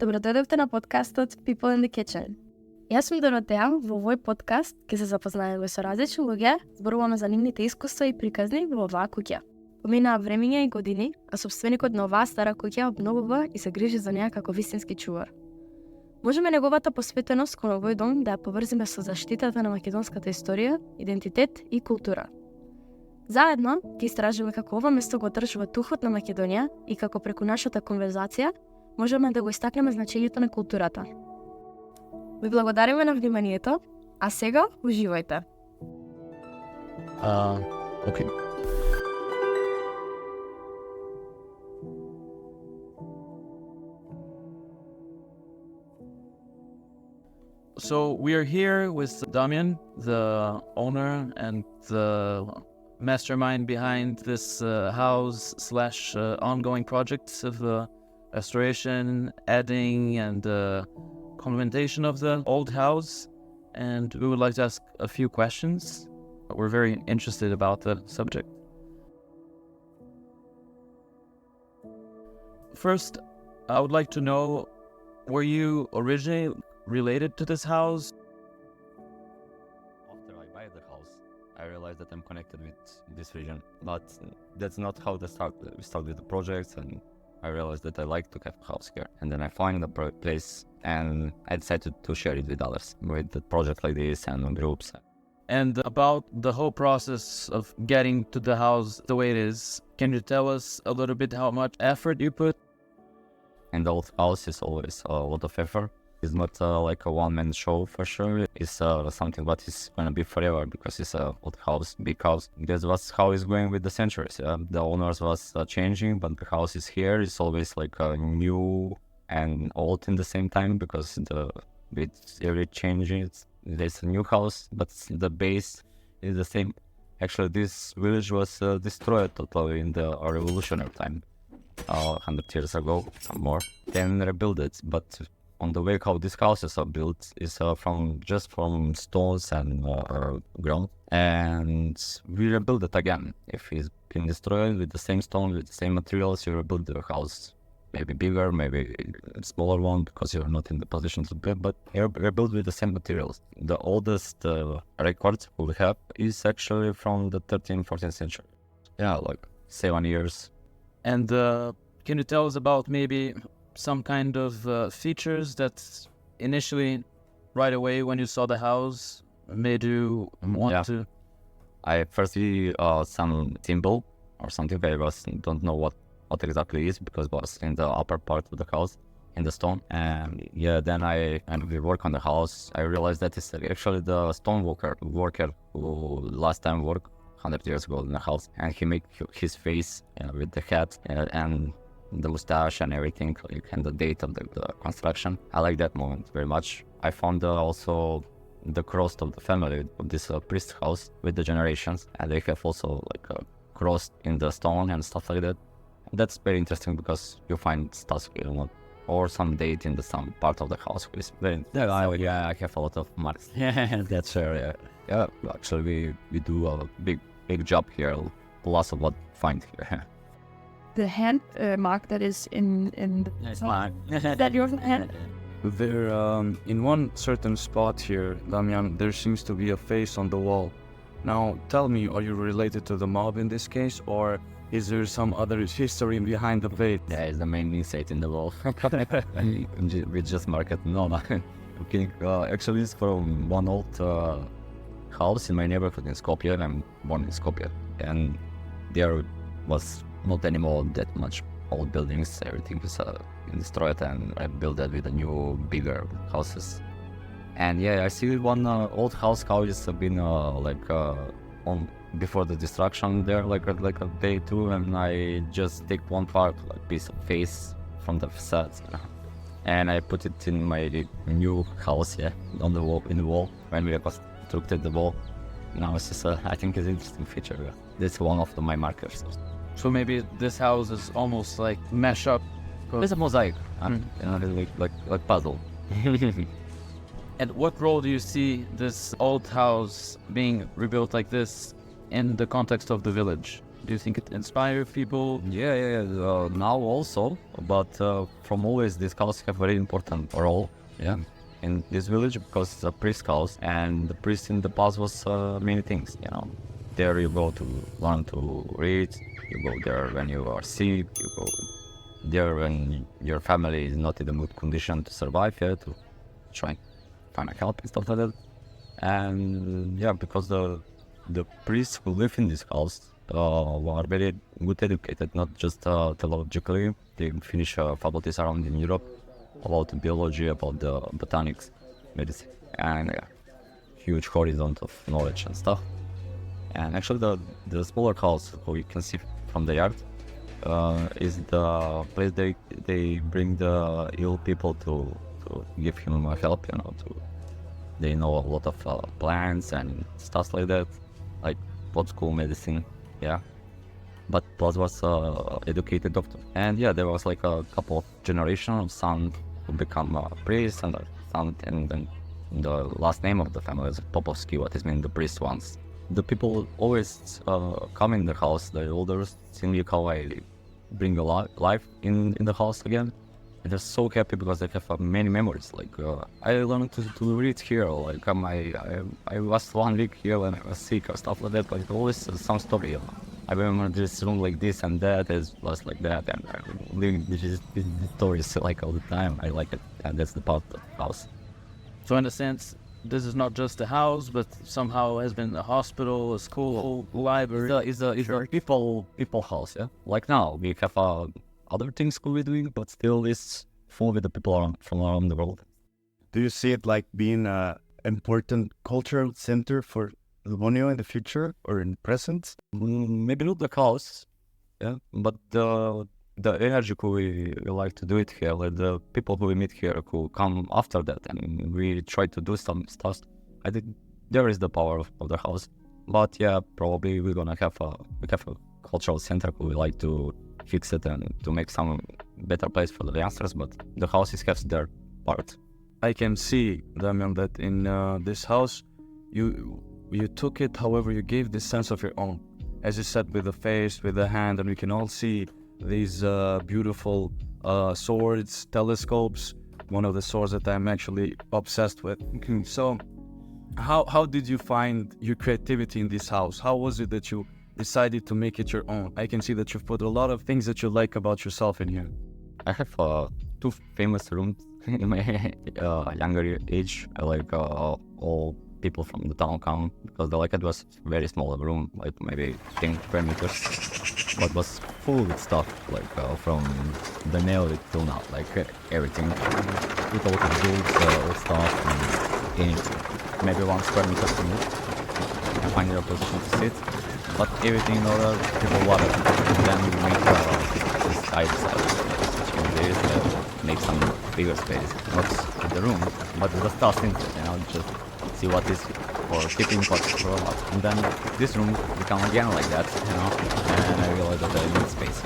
Добродојдовте на подкастот People in the Kitchen. Јас сум Доротеа, во овој подкаст ќе се запознаеме со различни луѓе, зборуваме за нивните искуства и приказни во оваа куќа. Поминаа времиња и години, а сопственикот на оваа стара куќа обновува и се грижи за неа како вистински чувар. Можеме неговата посветеност кон овој дом да ја поврзиме со заштитата на македонската историја, идентитет и култура. Заедно ќе истражиме како ова место го одржува духот на Македонија и како преку нашата конверзација можеме да го истакнеме значењето на културата. Ви благодариме на вниманието, а сега уживајте. Okay. So we are here with Damian, the owner and the mastermind behind this house / ongoing projects of restoration, adding and complementation of the old house. And we would like to ask a few questions. We're very interested about the subject. First, I would like to know, were you originally related to this house? After I buy the house, I realized that I'm connected with this region, but that's not how we started the projects, and I realized that I like to have a house here. And then I find a place and I decided to share it with others, with the project like this and groups. And about the whole process of getting to the house the way it is, can you tell us a little bit how much effort you put? And the old house is always a lot of effort. It's not like a one-man show for sure. It's something that is going to be forever because it's a old house, big house. That's what's how it's going with the centuries. The owners was changing, but the house is here. It's always like new and old in the same time because with every changing, there's a new house, but the base is the same. Actually, this village was destroyed totally in the revolutionary time, 100 years ago, some more. Then rebuilt it, but on the way how these houses are built is from stones and ground, and we rebuild it again. If it's been destroyed with the same stone, with the same materials, you rebuild the house, maybe bigger, maybe a smaller one because you're not in the position to build, but you rebuild with the same materials. The oldest record we have is actually from the 13th, 14th century. Yeah, like 7 years. And can you tell us about maybe some kind of features that initially, right away when you saw the house, made you want to? I first see some symbol or something. I don't know what exactly is because it was in the upper part of the house in the stone. And then we work on the house. I realized that it's actually the stone worker who last time worked 100 years ago in the house, and he made his face with the hat and the mustache and everything, and the date of the construction. I like that moment very much. I found also the cross of the family of this priest house with the generations, and they have also like a cross in the stone and stuff like that. That's very interesting because you find stuff, or some date in some part of the house. I have a lot of marks. Yeah, that's fair. Yeah, actually we do a big job here. Lots of what find here. The hand mark that is in It's mine. that your hand? There, in one certain spot here, Damian, there seems to be a face on the wall. Now, tell me, are you related to the mob in this case, or is there some other history behind the face? Yeah, it's the main insight in the wall. We just mark it. No. Okay. Actually, it's from one old house in my neighborhood in Skopje. I'm born in Skopje, and there was not anymore that much old buildings. Everything was destroyed, and I built that with the new, bigger houses. And I see one old house how it's been on before the destruction there, like a day too, and I just take one part, like piece of face from the facade, and I put it in my new house, on the wall, when we constructed the wall. Now it's just I think it's an interesting feature. That's one of my markers. So maybe this house is almost like mesh up. It's a mosaic, like puzzle. And what role do you see this old house being rebuilt like this in the context of the village? Do you think it inspires people? Yeah. Now also, but from always this house have very important role. Yeah. In this village because it's a priest house, and the priest in the past was many things. You know, there you go to learn to read. You go there when you are sick. You go there when your family is not in a good condition to survive here, to try and find a help and stuff like that. And yeah, because the priests who live in this house were very good educated, not just theologically. They finish faculties around in Europe about biology, about the botanics, medicine, and huge horizon of knowledge and stuff. And actually the smaller house, who you can see from the yard, is the place they bring the ill people to give him help, you know, they know a lot of plants and stuff like that, like old school medicine, yeah. But plus was educated doctor. And yeah, there was like a couple of generations of son who become a priest, and son, and then the last name of the family is Popovsky, what is mean the priest ones. The people always come in the house, the elders, seeing how I bring a life in the house again. And they're so happy because they have many memories. Like I learned to read here. Like I was 1 week here when I was sick or stuff like that. But it's always some story. I remember this room like this and that was like that, and I live these stories like all the time. I like it, and that's the part of the house. So in a sense, this is not just a house, but somehow has been a hospital, a school, a library. It's a people house, yeah. Like now we have other things we're doing, but still it's full with the people from around the world. Do you see it like being an important cultural center for Ljubojno in the future or in the present? Maybe not the house, yeah, but the energy we like to do it here, like the people who we meet here who come after that, and we try to do some stuff. I think there is the power of the house. But yeah, probably we're gonna have a cultural center who we like to fix it and to make some better place for the youngsters. But the houses have their part. I can see, Damian, that in this house, you took it, however, you gave this sense of your own. As you said, with the face, with the hand, and we can all see these beautiful swords, telescopes, one of the swords that I'm actually obsessed with. So, how did you find your creativity in this house? How was it that you decided to make it your own? I can see that you've put a lot of things that you like about yourself in here. I have 2 famous rooms in my younger age. I like all people from the town come, because it was very small room, like maybe 10 square meters, but was full with stuff, like from the nail till now, like everything, with all the books, old stuff, and anything. Maybe 1 square meter to move, and find your position to sit, but everything in order, people water, and then we make this side change this, make some bigger space, not the room, but the stuff in it, you know, just see what is for keeping, what for not. And then this room become again like that, you know, and I realized that I need space.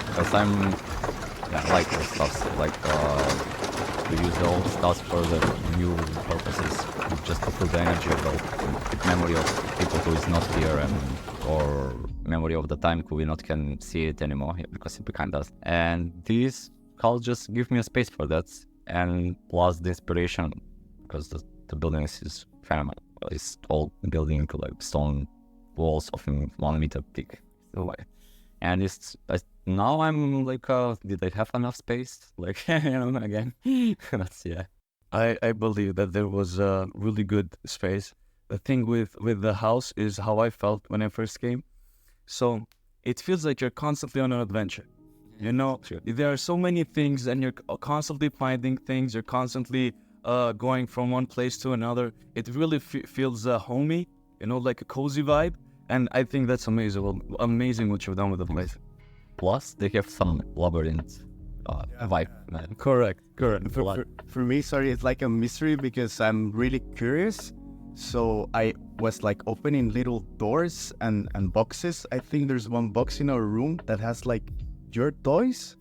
Because I like those stuff, like to use the old stuff for the new purposes, just to put the energy of the memory of people who is not here, and or memory of the time who we not can see it anymore because it behind us. And this house just give me a space for that, and plus the inspiration, because the building is phenomenal. It's old building, like stone walls of 1 meter thick. And it's now I'm like, did I have enough space? Like, again. That's, yeah. I believe that there was a really good space. The thing with the house is how I felt when I first came. So it feels like you're constantly on an adventure. You know, Sure. there are so many things, and you're constantly finding things. You're constantly going from one place to another. It really feels homey, you know, like a cozy vibe. And I think that's amazing what you've done with the place. Plus, they have some labyrinth vibe, man. Correct. For me, sorry, it's like a mystery because I'm really curious. So I was like opening little doors and boxes. I think there's one box in our room that has like your toys.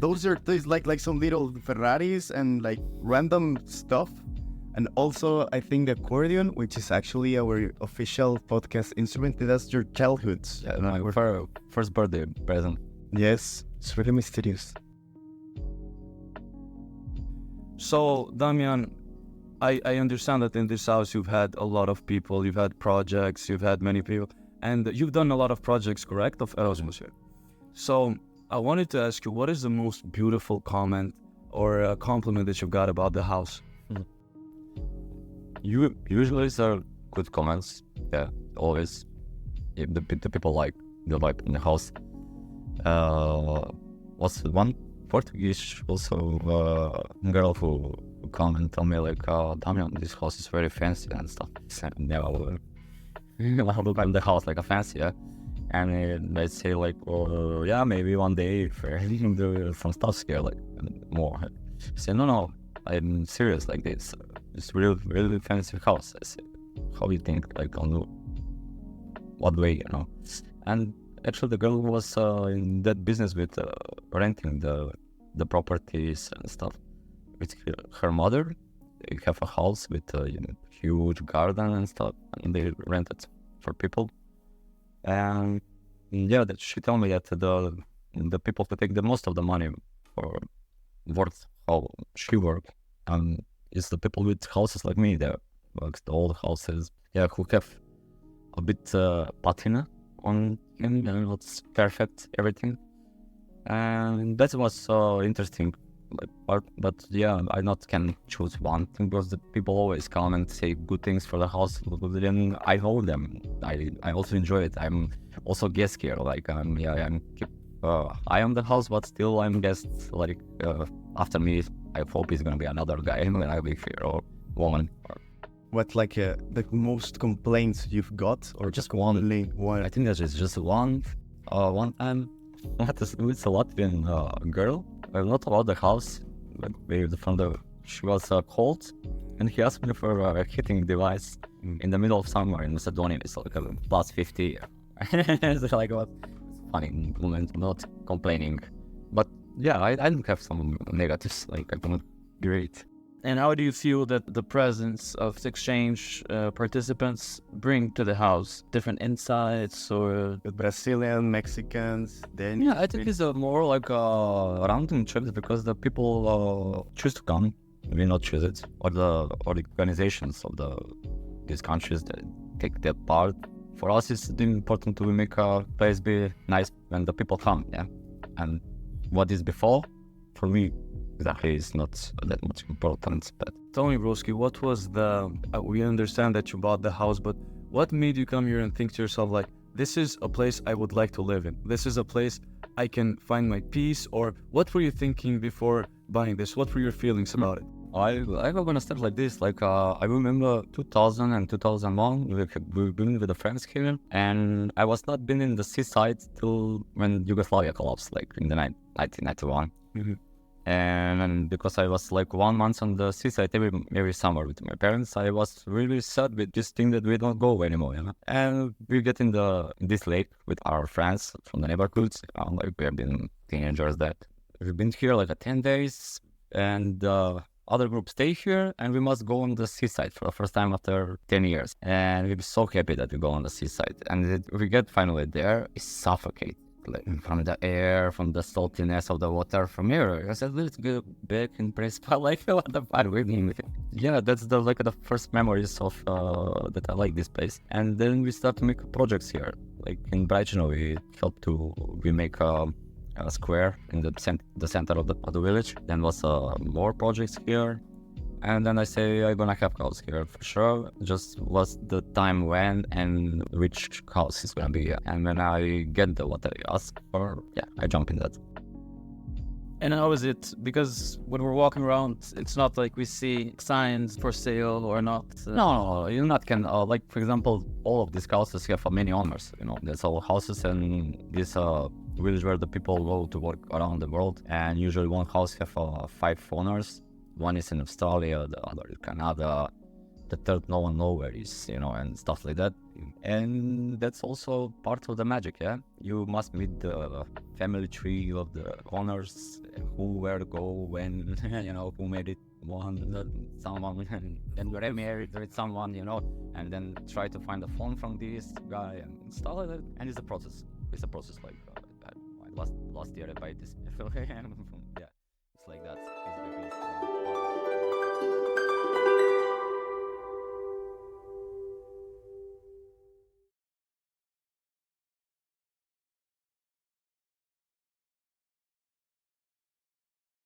Those are toys like some little Ferraris and like random stuff. And also, I think the accordion, which is actually our official podcast instrument, that's your childhood. Yeah, my first birthday present. Yes, it's really mysterious. So, Damian, I understand that in this house you've had a lot of people, you've had projects, you've had many people, and you've done a lot of projects, correct, of Erasmus here. So, I wanted to ask you, what is the most beautiful comment or a compliment that you've got about the house? Usually are good comments. Yeah, always. If the people like the vibe in the house. Was one Portuguese also girl who comment on me like, Damian, this house is very fancy and stuff. So, yeah, I look at the house like a fancy, yeah. And they say like, oh, yeah, maybe one day if I do some stuff here, like more. I say, no, I'm serious like this. It's really fancy house. I say, how do you think, like on what way, you know? And actually the girl was in that business with renting the properties and stuff. With her mother, they have a house with a huge garden and stuff, and they rent it for people. And yeah, that she told me that the people who take the most of the money for worth how she work, is the people with houses like me, the old houses, yeah, who have a bit patina on him, and it's perfect, everything. And that was interesting part, but yeah, I not can choose one thing because the people always come and say good things for the house. Then I know them. I also enjoy it. I'm also guest here. Like I am the house, but still I'm guest. Like after me, I hope it's gonna be another guy when I be here or woman. What like the most complaints you've got, or Just one. only one? I think that's just one. One time, it's a Latvian girl. Not about the house, but she was cold, and he asked me for a heating device in the middle of summer in Macedonia. It's like plus 50. It's like a funny moment, not complaining. But yeah, I don't have some negatives, like I cannot great. And how do you feel that the presence of exchange participants bring to the house? Different insights or... With Brazilian, Mexicans, then Yeah, I think it's more like random trips because the people choose to come. We not choose it, or the organizations of these countries that take their part. For us, it's important to make a place be nice when the people come. Yeah, and what is before, for me, exactly, is not that much important. But Tell me, broski, what was we understand that you bought the house, but what made you come here and think to yourself, like, this is a place I would like to live in? This is a place I can find my peace? Or what were you thinking before buying this? What were your feelings about it? I'm gonna start like this. Like I remember 2000 and 2001, we've been with the friends here, and I was not been in the seaside till when Yugoslavia collapsed, like in the 1991. Mm-hmm. And because I was like 1 month on the seaside every summer with my parents, I was really sad with this thing that we don't go anymore, you know. And we get in this lake with our friends from the neighborhoods. Like we have been teenagers that we've been here like 10 days, and other groups stay here, and we must go on the seaside for the first time after 10 years. And we're so happy that we go on the seaside. And we get finally there, it's suffocate. Like from the air, from the saltiness of the water from here. I said, let's go back in Prespa, like what the fuck we mean. Yeah, that's the first memories of that I like this place. And then we start to make projects here. Like in Ljubojno, we make a square in the center of the village. Then was more projects here. And then I say I'm gonna have house here for sure. Just was the time when and which house is gonna be. And when I get what I ask for, yeah, I jump in that. And how is it? Because when we're walking around, it's not like we see signs for sale or not. No, you not can. Like for example, all of these houses have many owners. You know, there's all houses in this village where the people go to work around the world, and usually one house have 5 owners. One is in Australia, the other in Canada, the third no one know where is, and stuff like that. And that's also part of the magic, yeah. You must meet the family tree of the owners, who, where to go, when, who made it, someone, and then you're married with someone, and then try to find a phone from this guy and stuff like that. And it's a process. It's a process like last year I buy this. Yeah, it's like that.